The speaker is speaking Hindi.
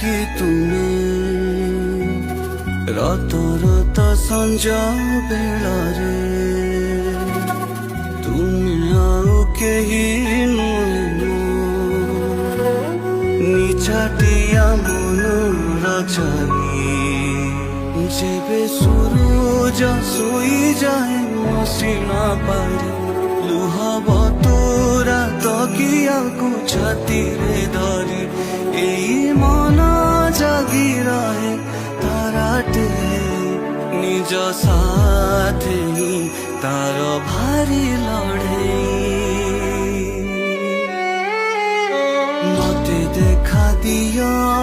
कि तुमे रात रात संजा बेलारे तुमे आउ केही नुहे निछाटिया मन रचाई जेबे सूरज सोई जाए मसिना पारे लुह बतोरा तकिया को छाती रे धरी एई मन जागी रहे ताराटे निज साथे तार भारी लड़े मते देखा दिया।